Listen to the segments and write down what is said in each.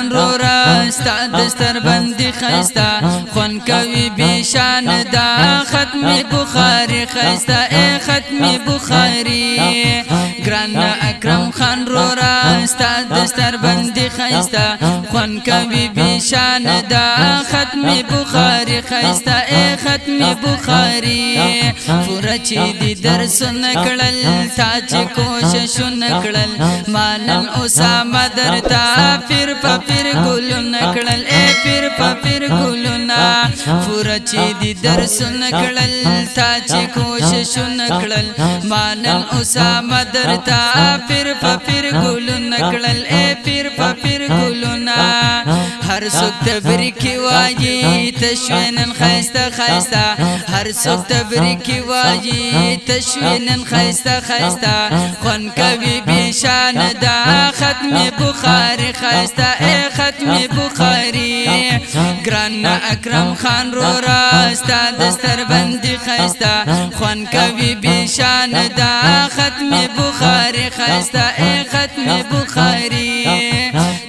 خان رورا ستا دستر بندی خیستا خون کوي بیشان دا ختم بخاری خیستا اے ختم بخاری گران اکرم خان رورا ستا دستر بندی خیستا خون کوي بیشان دا ختم بخاری خیستا اے ختم بخاری فرچی دی درس نکړل تا چې کوشش نکړل مانن اسامه درتا پھر پھر ګل نکړل اے پھر ګلنا فرچی دی درس نکړل تا چې کوشش نکړل مانن اسامه درتا پھر ګل نکړل اے پھر ګلنا هر څوک تبریکی وایي تشوینن خیستا خیستا هر څوک تبریکی وایي تشوینن خیستا خیستا خون کوي بیشان دا ختم بخاری خیستا اے ختم بخاری گران اکرم خان رورا ستا دستر بندی خیستا خون کوي بیشان دا ختم بخاری خیستا اے ختم بخاری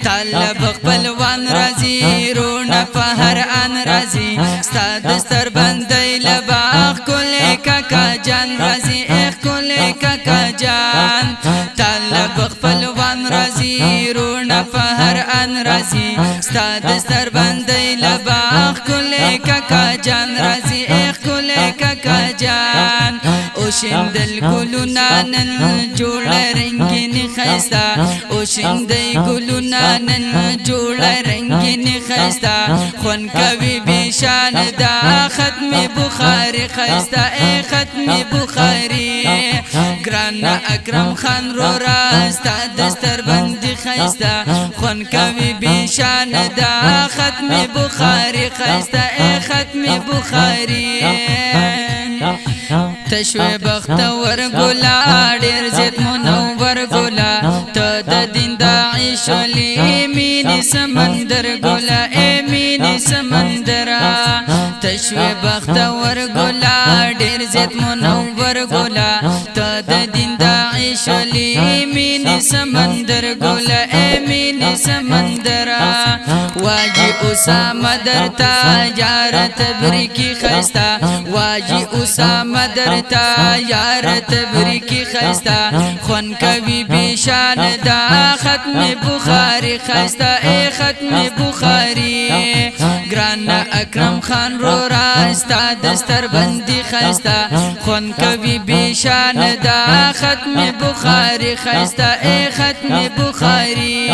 طالب خپلوان رازی رونا پهر ان رازی ستا دستر بندی لباخ کلی کاکا جان رازی اخ کلی کاکا جان طالب خپلوان رازی رونا پهر ان رازی ستا دستر بندی لباخ کلی کاکا جان رازی اخ کلی کاکا جان اوشندل ګلونا نن جوړ رنگین خیستا اوشندل ګلونا نن جوړ رنگین خیستا خون کوي بیشان دا ختم بخاری خیستا اے ختم بخاری گران اکرم خان رورا ستا دستر بندی خیستا خون کوي بیشان دا ختم بخاری خیستا اے ختم بخاری تشوی بختور ګلا ډیر زیات منور ګلا ته د دین داعش لی مینی سمندر ګلا اے مینی سمندر تشوی بختور ګلا ډیر زیات منور ګلا ته د دین داعش لی مینی سمندر ګلا اے مینی سمندر واجی اسامه درتا یار تبریکی خیستا واجی اسامه درتا یار تبریکی خیستا خون کوي بیشان دا ختم بخاری خیستا اے ختم بخاری گران اکرم خان رورا ستا دستر بندی خیستا خون کوي بیشان دا ختم بخاری خیستا اے ختم بخاری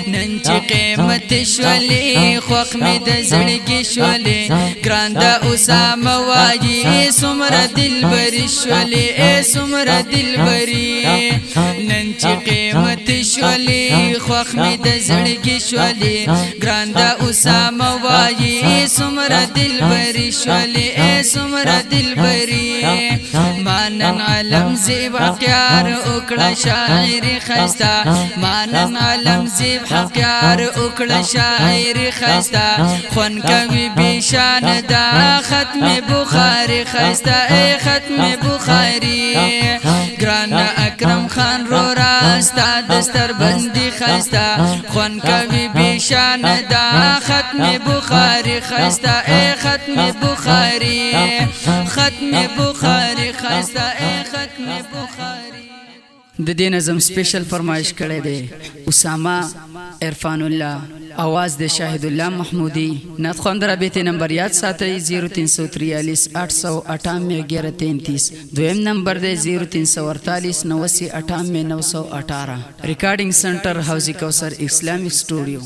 نن چې قیمت شولې خوخ می د زړګي شولې ګران د اسامه وایي سمره دلبري شولې اے سمره دلبري نن چې قیمت شولې خوخ می د زړګي شولې ګران د اسامه وایي سمره دلبري شولې اے سمره دلبري مانن علم زیب حقیار وکړه شاعر خستا مانن علم زیب حقیار وکړه شاعر خستا خون کوي بیشان دا ختم بخاری خستا اے ختم بخاری گران اکرم خان رورا ستا دستر بندی خستا خون کوي بیشان دا ختم بخاری خستا اے ختم بخاری ختم بخاری خستا اے ختم بخاری د دې نظم سپیشل فرمایش کړی دی اسامه عرفان الله आवाज د شاهد الله محمودی نعت خواندر رابطه نمبر یاد ساتئ 0343 898 1133 دویم نمبر دی 0348 89 98 918 ریکارډینګ سنټر حوزی کوثر اسلامیک سټوډیو